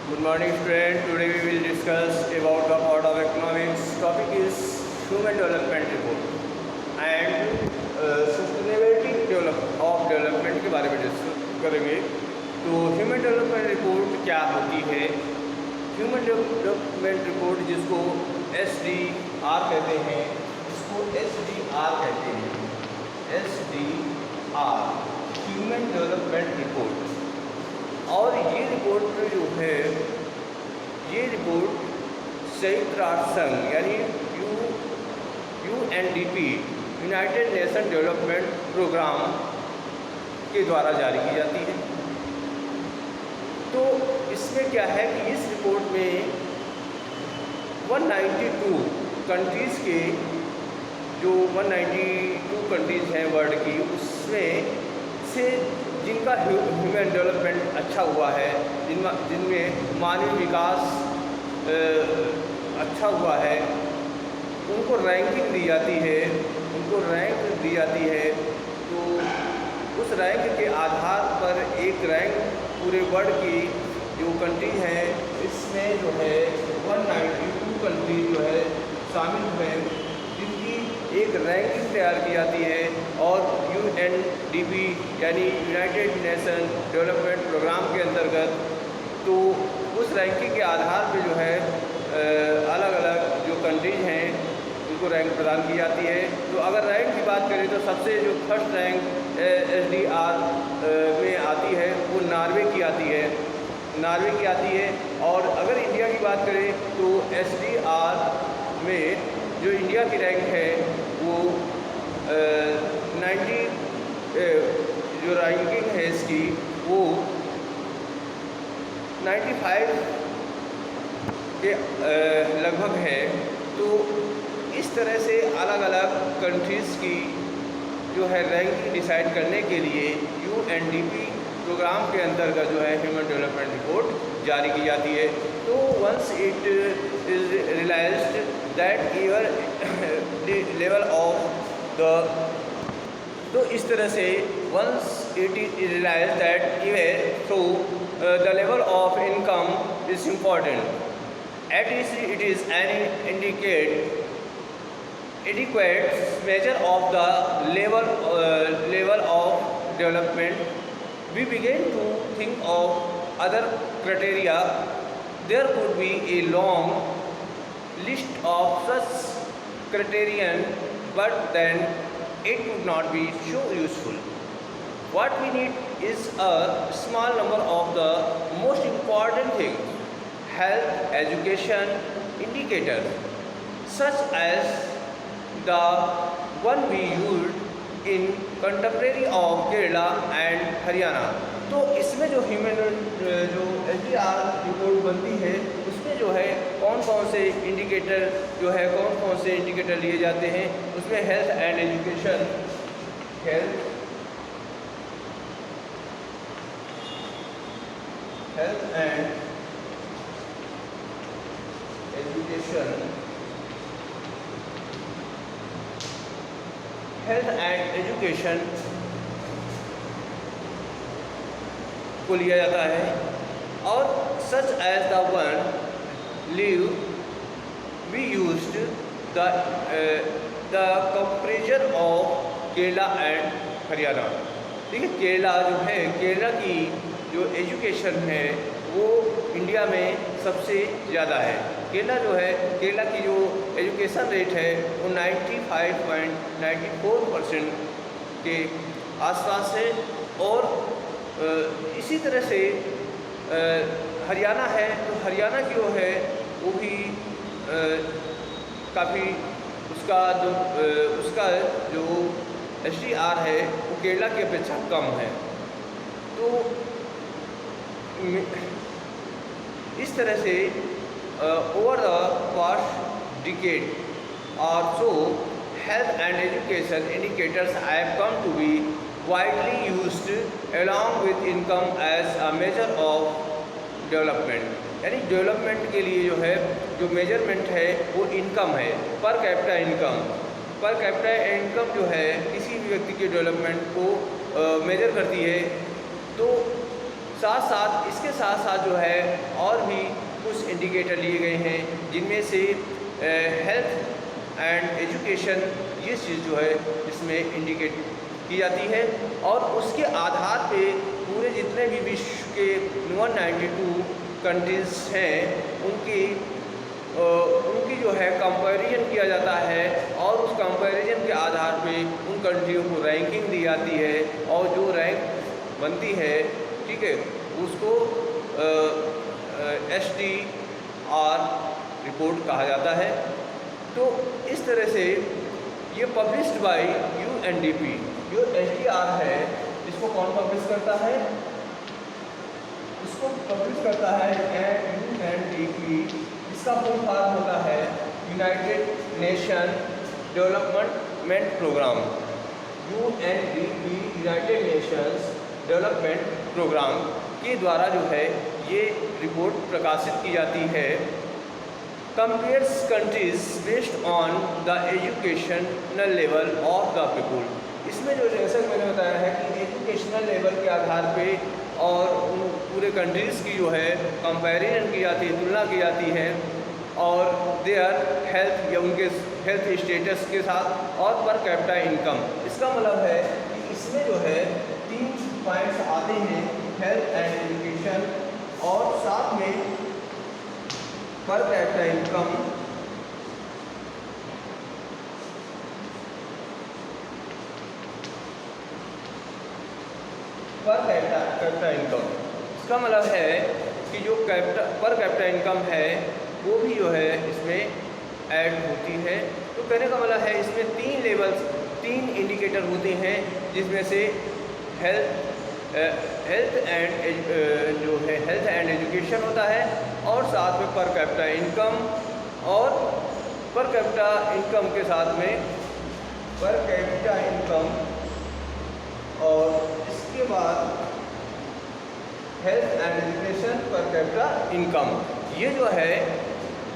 Good morning, student. Today we will discuss about the part of economics. Topic is human development report and sustainability of development के बारे में discuss करेंगे. तो human development report क्या होती है? Human development report जिसको SDR कहते हैं, इसको SDR कहते हैं. SDR human development report. और ये रिपोर्ट जो है, ये रिपोर्ट संयुक्त राष्ट्र संघ यानी UNDP United Nation Development Programme के द्वारा जारी की जाती है. तो इसमें क्या है कि इस रिपोर्ट में 192 कंट्रीज़ के जो 192 कंट्रीज़ हैं वर्ल्ड की, उसमें से जिनका ह्यूमन डेवलपमेंट अच्छा हुआ है, जिनमें मानवीय विकास अच्छा हुआ है, उनको रैंकिंग दी जाती है. तो उस रैंक के आधार पर एक रैंक पूरे वर्ल्ड की जो कंट्री हैं, इसमें जो है 192 कंट्री जो है शामिल हैं, जिनकी एक रैंकिंग तैयार की जाती है. और UNDP यानी यूनाइटेड नेशन डेवलपमेंट प्रोग्राम के अंतर्गत तो उस रैंकिंग के आधार पे जो है अलग अलग जो कंट्रीज हैं उनको रैंक प्रदान की जाती है. तो अगर रैंक की बात करें तो सबसे जो फर्स्ट रैंक SDR में आती है वो नॉर्वे की आती है. और अगर इंडिया की बात करें तो SDR में जो इंडिया की रैंक है वो 90 जो रैंकिंग है इसकी वो 95 के लगभग है. तो इस तरह से अलग अलग कंट्रीज़ की जो है रैंकिंग डिसाइड करने के लिए UNDP प्रोग्राम के अंतर्गत जो है ह्यूमन डेवलपमेंट रिपोर्ट जारी की जाती है. तो once it is realised that year the level of the, तो इस तरह से once it is realise that even through the level of income is important at it is an indicate adequate measure of the level of development, we begin to think of other criteria. There could be a long list of such criterion, but then it would not be so useful. What we need is a small number of the most important things: health, education indicators, such as the one we used in contemporary of Kerala and Haryana. तो इसमें जो human जो SDR report बनती है उसमें जो है कौन कौन से इंडिकेटर लिए जाते हैं. उसमें health and education, health and education को लिया जाता है. और such as the one leave we used the comparison of Kerala and Haryana. ठीक है, केरला की जो एजुकेशन है वो इंडिया में सबसे ज़्यादा है. केरला की जो एजुकेशन रेट है वो 95.94% के आसपास है. और इसी तरह से हरियाणा है, तो हरियाणा की जो है वो भी काफ़ी उसका जो SDR है वो केरला की अपेक्षा कम है. तो इस तरह से over the past decade or so, health and education indicators have come to be widely used along with income as a measure of development. यानी डेवलपमेंट के लिए जो मेजरमेंट है वो इनकम है, पर कैपिटा इनकम जो है किसी भी व्यक्ति के डेवलपमेंट को मेजर करती है. तो साथ साथ इसके साथ साथ जो है और भी कुछ इंडिकेटर लिए गए हैं, जिनमें से हेल्थ एंड एजुकेशन ये चीज़ जो है इसमें इंडिकेट की जाती है। और उसके आधार पे पूरे जितने भी विश्व के 192 कंट्रीज़ हैं उनकी जो है कंपैरिजन किया जाता है, और उस कंपैरिजन के आधार पे उन कंट्रियों को रैंकिंग दी जाती है, और जो रैंक बनती है, ठीक है, उसको SDR रिपोर्ट कहा जाता है। तो इस तरह से ये पब्लिश्ड बाय UNDP। जो SDR है इसको कौन पब्लिश करता है? इसको पब्लिश करता है UNDP। इसका फुल फॉर्म होता है United Nation Development Programme. UNDP United Nations Development Programme के द्वारा जो है ये रिपोर्ट प्रकाशित की जाती है। Compares countries based on the educational level of the people. इसमें जो जैसा मैंने बताया है कि एजुकेशनल लेवल के आधार पे और उन पूरे कंट्रीज़ की जो है कंपैरिजन की जाती है, तुलना की जाती है, और देयर हेल्थ या उनके हेल्थ स्टेटस के साथ और पर कैपिटा इनकम। इसका मतलब है कि इसमें जो है 3 पॉइंट्स आते हैं, हेल्थ एंड एजुकेशन और साथ में per capita income, per capita income. इसका मतलब है कि जो पर कैपिटा इनकम है वो भी जो है इसमें ऐड होती है। तो कहने का मतलब है इसमें 3 लेवल्स, 3 इंडिकेटर होते हैं, जिसमें से हेल्थ एंड एजुकेशन होता है, और साथ में पर कैपिटा इनकम, और पर कैपिटा इनकम के साथ में पर कैपिटा इनकम, और इसके बाद health and education per capita income. ये जो है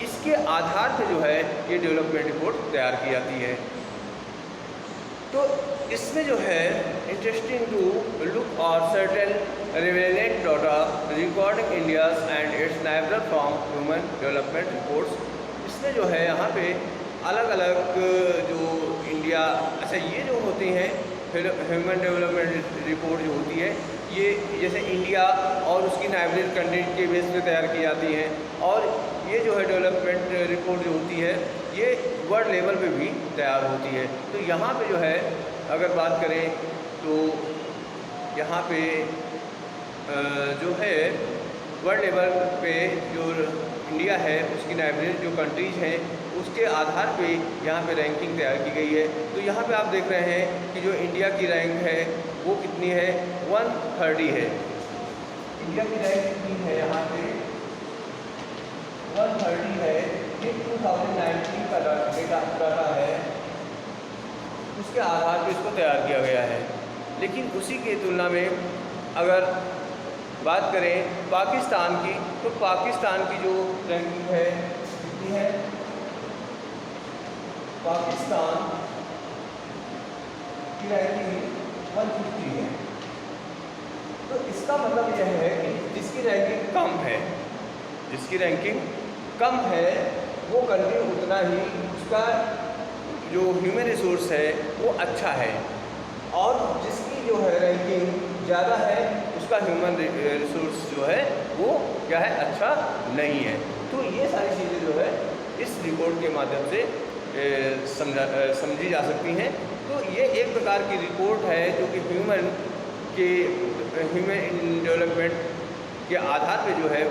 इसके आधार पे जो है ये डेवलपमेंट रिपोर्ट तैयार की जाती है। तो इसमें जो है इंटरेस्टिंग टू लुक और certain relevant data recording India's and it's neighbour from human development reports. इसमें जो है यहाँ पे अलग अलग जो इंडिया, अच्छा ये जो होती हैं फिर ह्यूमन डेवलपमेंट रिपोर्ट जो होती है ये जैसे इंडिया और उसकी नाइबर कंट्री के बेस पे तैयार की जाती हैं, और ये जो है डेवलपमेंट रिपोर्ट जो होती है ये वर्ल्ड लेवल पे भी तैयार होती है। तो यहाँ पे जो है अगर बात करें तो यहाँ पे जो है वर्ल्ड लेवल पे जो इंडिया है उसकी नाइबर जो कंट्रीज़ हैं उसके आधार पे यहाँ पे रैंकिंग तैयार की गई है। तो यहाँ पे आप देख रहे हैं कि जो इंडिया की रैंक है वो कितनी है, 130 है। इंडिया की रैंक कितनी है, यहाँ पे 130 है। ये 2019 का डाटा है, उसके आधार पे इसको तैयार किया गया है। लेकिन उसी की तुलना में अगर बात करें पाकिस्तान की, तो पाकिस्तान की जो रैंकिंग है कितनी है, पाकिस्तान की रैंकिंग 150 है। तो इसका मतलब यह है कि जिसकी रैंकिंग कम है वो कंट्री उतना ही उसका जो ह्यूमन रिसोर्स है वो अच्छा है, और जिसकी जो है रैंकिंग ज़्यादा है उसका ह्यूमन रिसोर्स जो है वो क्या है, अच्छा नहीं है। तो ये सारी चीज़ें जो है इस रिपोर्ट के माध्यम से समझी जा सकती हैं। तो ये एक प्रकार की रिपोर्ट है जो कि ह्यूमन डेवलपमेंट के आधार पे जो है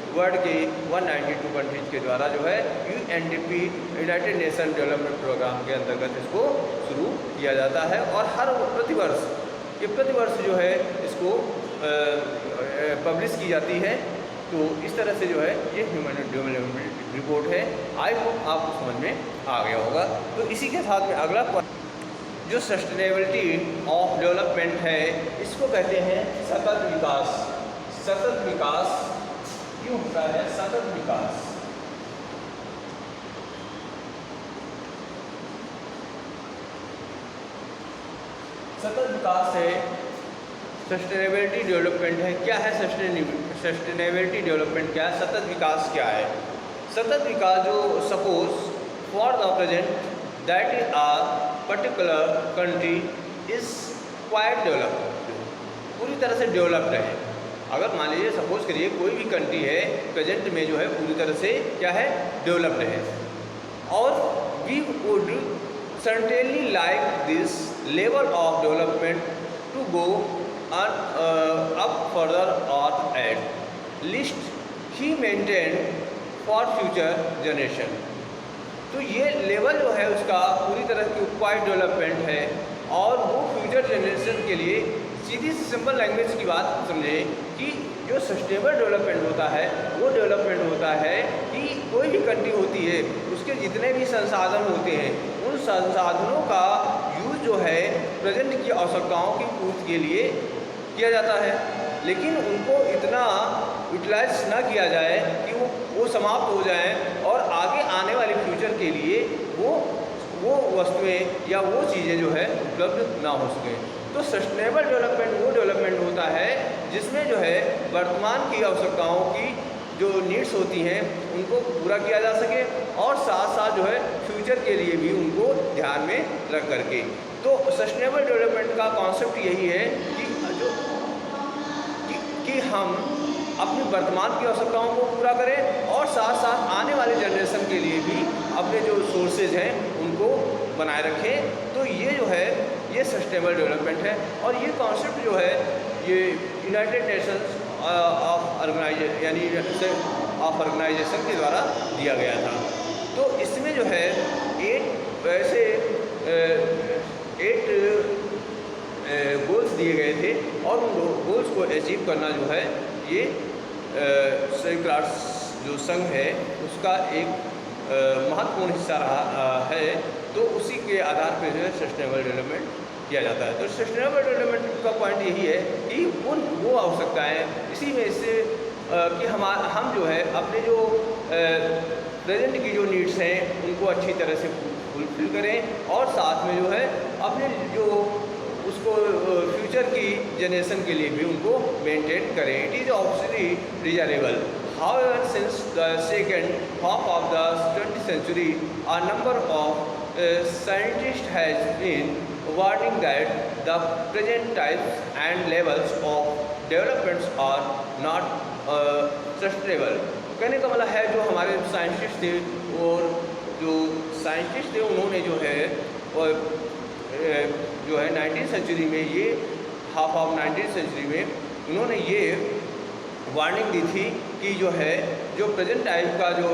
वर्ल्ड के 192 कंट्रीज के द्वारा जो है UNDP United Nation Development Programme के अंतर्गत इसको शुरू किया जाता है, और हर प्रतिवर्ष जो है इसको पब्लिश की जाती है। तो इस तरह से जो है ये ह्यूमन डेवलपमेंट रिपोर्ट है। आई होप आपको समझ में आ गया होगा। तो इसी के साथ में अगला जो सस्टेनेबिलिटी ऑफ डेवलपमेंट है इसको कहते हैं सतत विकास। सतत विकास क्यों होता है, सतत विकास सतत विकास है सस्टेनेबिलिटी डेवलपमेंट है। क्या है सस्टेनेबिलिटी डेवलपमेंट? क्या है सतत विकास? क्या है सतत विकास? जो suppose for the present that is a particular country is quite developed, पूरी तरह से डेवलप्ड है। अगर मान लीजिए सपोज करिए कोई भी कंट्री है प्रेजेंट में जो है पूरी तरह से क्या है, डेवलप्ड है, और we would certainly like this level of development to go up further or at least he maintained for future generation। तो ये लेवल जो है उसका पूरी तरह की क्वाइट डेवलपमेंट है, और वो फ्यूचर जनरेशन के लिए सीधी सी सिंपल लैंग्वेज की बात समझे कि जो सस्टेनेबल डेवलपमेंट होता है वो डेवलपमेंट होता है कि कोई भी कंट्री होती है उसके जितने भी संसाधन होते हैं उन संसाधनों का यूज जो है प्रेजेंट की आवश्यकताओं की पूर्ति के लिए किया जाता है, लेकिन उनको इतना यूटिलाइज ना किया जाए कि वो समाप्त हो जाए और आगे आने वाले फ्यूचर के लिए वो वस्तुएं या वो चीज़ें जो है उपलब्ध ना हो सकें। तो सस्टेनेबल डेवलपमेंट वो डेवलपमेंट होता है जिसमें जो है वर्तमान की आवश्यकताओं की जो नीड्स होती हैं उनको पूरा किया जा सके, और साथ साथ जो है फ्यूचर के लिए भी उनको ध्यान में रख करके। तो सस्टेनेबल डेवलपमेंट का कॉन्सेप्ट यही है कि हम अपनी वर्तमान की आवश्यकताओं को पूरा करें और साथ साथ आने वाले जनरेशन के लिए भी अपने जो सोर्सेज हैं उनको बनाए रखें। तो ये जो है ये सस्टेनेबल डेवलपमेंट है, और ये कॉन्सेप्ट जो है ये यूनाइटेड नेशंस ऑफ ऑर्गेनाइजेशन के द्वारा दिया गया था। तो इसमें जो है 8 गोल्स दिए गए थे, और उन गोल्स को अचीव करना जो है ये संयुक्त राष्ट्र जो संघ है उसका एक महत्वपूर्ण हिस्सा रहा है। तो उसी के आधार पर जो है सस्टेनेबल डेवलपमेंट किया जाता है। तो सस्टेनेबल डेवलपमेंट का पॉइंट यही है कि वो आवश्यकताएँ इसी में से कि हम जो है अपने जो प्रेजेंट की जो नीड्स हैं उनको अच्छी तरह से फुलफिल करें, और साथ में जो है अपने जो उसको फ्यूचर की जनरेशन के लिए भी उनको मेंटेन करें। It is obviously desirable. However, since the second half of the 20th century, a number of scientists has been warning that the present types and levels of developments are not sustainable। कहने का मतलब है जो हमारे scientist थे और जो scientist थे उन्होंने जो है जो है 19th सेंचुरी में, ये हाफ ऑफ 19th सेंचुरी में उन्होंने ये वार्निंग दी थी कि जो है जो प्रेजेंट टाइप का जो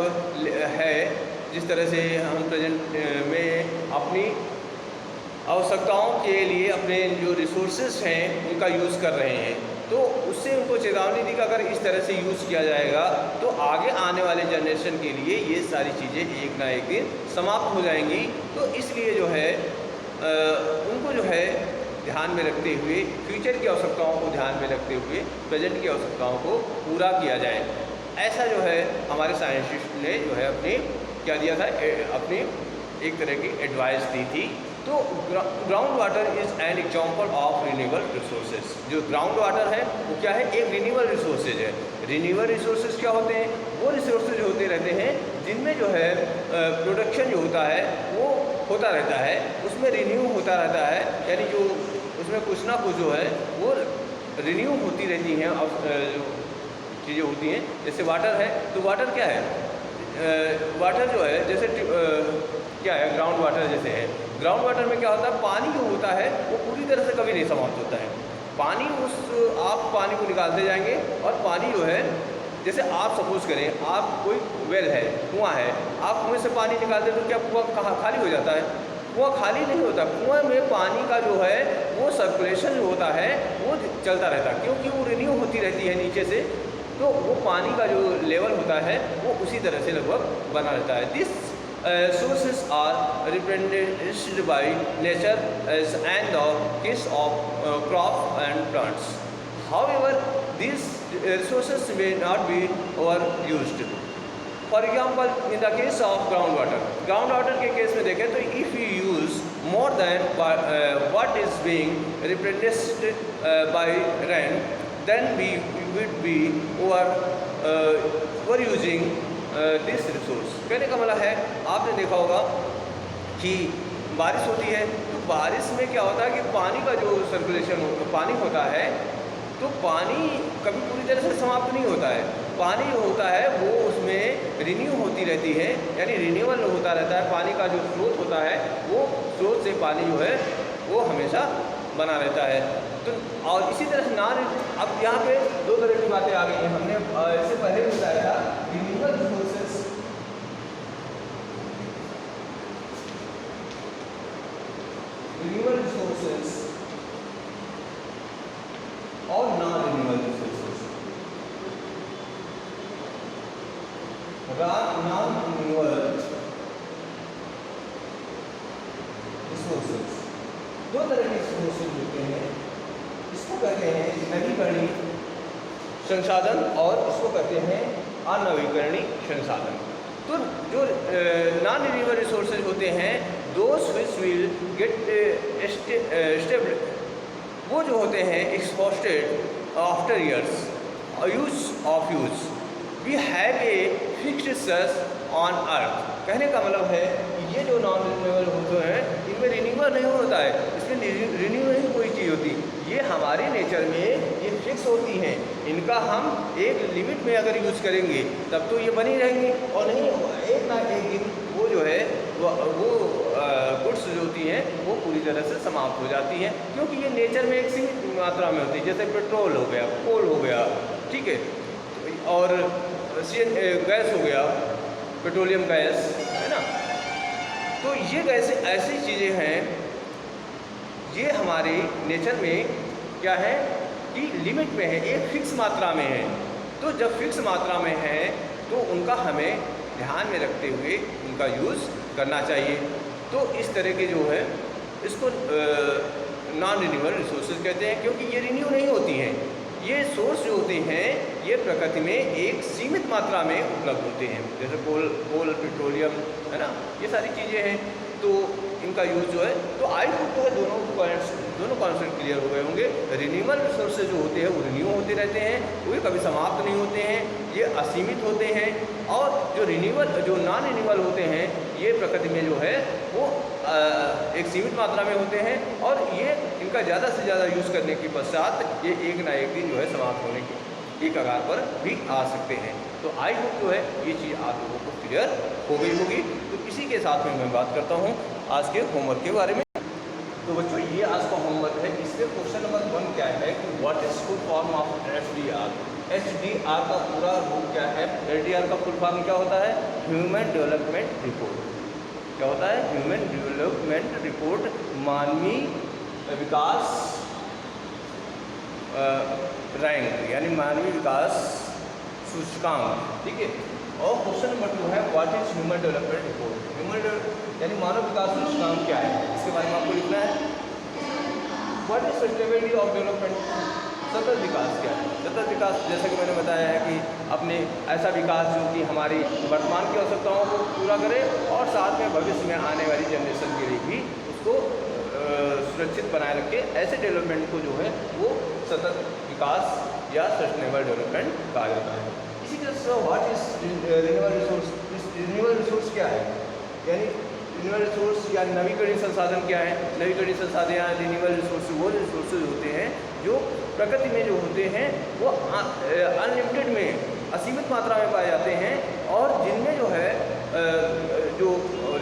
है जिस तरह से हम प्रेजेंट में अपनी आवश्यकताओं के लिए अपने जो रिसोर्सेज हैं उनका यूज़ कर रहे हैं, तो उससे उनको चेतावनी दी कि अगर इस तरह से यूज़ किया जाएगा तो आगे आने वाले जनरेशन के लिए ये सारी चीज़ें एक ना एक दिन समाप्त हो जाएंगी। तो इसलिए जो है उनको जो है ध्यान में रखते हुए फ्यूचर की आवश्यकताओं को ध्यान में रखते हुए प्रेजेंट की आवश्यकताओं को पूरा किया जाए। ऐसा जो है हमारे साइंटिस्ट ने जो है अपने क्या दिया था, अपनी एक तरह की एडवाइस दी थी। तो ground water is an example of renewable resources. जो ग्राउंड वाटर है वो क्या है, एक रिन्यूएबल रिसोर्सेज है। रिन्यूएबल रिसोर्सेज क्या होते हैं, वो रिसोर्सेज होते रहते हैं जिनमें जो है प्रोडक्शन जो होता है वो होता रहता है, उसमें रिन्यू होता रहता है, यानी जो उसमें कुछ ना कुछ जो है वो रिन्यू होती रहती हैं चीज़ें होती हैं। जैसे वाटर है तो वाटर क्या है, वाटर जो है जैसे क्या है ग्राउंड वाटर जैसे है। ग्राउंड वाटर में क्या होता है, पानी जो होता है वो पूरी तरह से कभी नहीं समाप्त होता है। पानी आप पानी को निकालते जाएंगे, और पानी जो है जैसे आप सपोज करें आप कोई वेल है, कुआं है, आप कुएं से पानी निकालते तो क्या कुआं खाली हो जाता है? कुआं खाली नहीं होता। कुएं में पानी का जो है वो सर्कुलेशन जो होता है वो चलता रहता है, क्योंकि वो रिन्यू होती रहती है नीचे से, तो वो पानी का जो लेवल होता है वो उसी तरह से लगभग बना रहता है। This sources are replenished by nature as and the case of crop and plants. However, these resources may not be overused. For example, in the case of groundwater के केस में देखें तो if we use more than what is being replenished by rain, then we would be overusing this resource. कहने का मतलब है, आपने देखा होगा कि बारिश होती है तो बारिश में क्या होता है कि पानी का जो सर्कुलेशन पानी होता है, तो पानी कभी पूरी तरह से समाप्त नहीं होता है। पानी जो होता है वो उसमें रिन्यू होती रहती है, यानी रिन्यूअल होता रहता है। पानी का जो स्रोत होता है वो स्रोत से पानी जो है वो हमेशा बना रहता है। तो और इसी तरह से अब यहाँ पे दो तरह की बातें आ गई हैं। हमने इससे पहले भी बताया था रिन्यूएबल रिसोर्सेस और non renewable resources. Non renewable resources दो तरह के रिसोर्सेज होते हैं। इसको कहते हैं नवीकरणीय संसाधन और इसको कहते हैं अनवीकरणीय संसाधन। तो जो नॉन रिन्यूएबल रिसोर्सेज होते हैं, those which will get stable, वो जो होते हैं exhausted after years use we have a fixed source on earth. कहने का मतलब है कि ये जो नॉन रिन्यूएबल होते हैं इनमें रिन्यूअल नहीं होता है, इसमें रिन्यू नहीं कोई चीज़ होती, ये हमारे नेचर में ये फिक्स होती हैं। इनका हम एक लिमिट में अगर यूज़ करेंगे तब तो ये बनी रहेंगी, और नहीं एक ना एक दिन वो जो है वो गुड्स जो होती हैं वो पूरी तरह से समाप्त हो जाती हैं, क्योंकि ये नेचर में एक सीमित मात्रा में होती है। जैसे पेट्रोल हो गया, कोल हो गया, ठीक है, और गैस हो गया, पेट्रोलियम गैस है ना। तो ये गैस ऐसी चीज़ें हैं, ये हमारे नेचर में क्या है कि लिमिट में है, एक फिक्स मात्रा में है। तो जब फिक्स मात्रा में है तो उनका हमें ध्यान में रखते हुए उनका यूज़ करना चाहिए। तो इस तरह के जो है इसको नॉन रिन्यूएबल रिसोर्सेज कहते हैं, क्योंकि ये रिन्यू नहीं होती हैं। ये सोर्स जो होते हैं ये प्रकृति में एक सीमित मात्रा में उपलब्ध होते हैं, जैसे कोल पेट्रोलियम है ना, ये सारी चीज़ें हैं। तो इनका यूज़ जो है, तो आई होप जो है दोनों कॉन्सेप्ट क्लियर हो गए होंगे। रिन्यूएबल रिसोर्सेज जो होते हैं वो रिन्यू होते रहते हैं, वो कभी समाप्त नहीं होते हैं, ये असीमित होते हैं। और जो नॉन रिन्यूएबल होते हैं ये प्रकृति में जो है वो एक सीमित मात्रा में होते हैं, और ये इनका ज़्यादा से ज़्यादा यूज़ करने के पश्चात ये एक ना एक दिन जो है समाप्त होने की कगार पर भी आ सकते हैं। तो आई होप जो है ये चीज़ आप लोगों को क्लियर हो गई होगी। तो इसी के साथ में मैं बात करता हूँ आज के होमवर्क के बारे में। तो बच्चों ये आज का होमवर्क है। इसमें क्वेश्चन नंबर 1 क्या है कि what is full form of HDR. HDR का पूरा रूप क्या है? एचडीआर का फुल फॉर्म क्या होता है? Human development report. क्या होता है? ह्यूमन डेवलपमेंट रिपोर्ट, मानवीय विकास रैंक, यानी मानवीय विकास सूचकांक, ठीक है। और क्वेश्चन नंबर 2 है what is human development report. यानी मानव विकास सूचकांक क्या है, इसके बारे में आपको लिखना है। What is sustainability of development, सतत विकास क्या है। सतत विकास जैसा कि मैंने बताया है कि अपने ऐसा विकास जो कि हमारी वर्तमान की आवश्यकताओं को पूरा करे और साथ में भविष्य में आने वाली जनरेशन के लिए भी उसको सुरक्षित बनाए रखे, ऐसे डेवलपमेंट को जो है वो सतत विकास या सस्टेनेबल डेवलपमेंट कहा जाता है। इसी तरह से what is renewable resource. Renewable resource क्या है, यानी रिन्यूएबल रिसोर्स या नवीकरणीय संसाधन क्या है। नवीकरणीय संसाधन या रिन्यूएबल रिसोर्स वो रिसोर्सेज होते हैं जो प्रकृति में जो होते हैं वो अनलिमिटेड में, असीमित मात्रा में पाए जाते हैं, और जिनमें जो है जो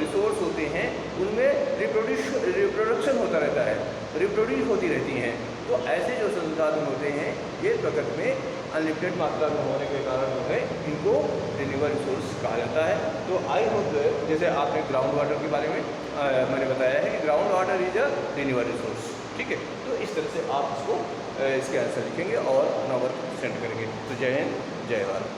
रिसोर्स होते हैं उनमें रिप्रोडक्शन होता रहता है, रिप्रोड्यूस होती रहती हैं। तो ऐसे जो संसाधन होते हैं ये प्रकृति में अनलिमिटेड मात्रा में होने के कारण जो है इनको रिन्यूएबल रिसोर्स कहा जाता है। तो आई होप जैसे आपने ग्राउंड वाटर के बारे में मैंने बताया है कि ground water is a renewable resource, ठीक है। तो इस तरह से आप इसको इसके आंसर लिखेंगे और अपना वर्क सेंड करेंगे। तो जय हिंद, जय भारत।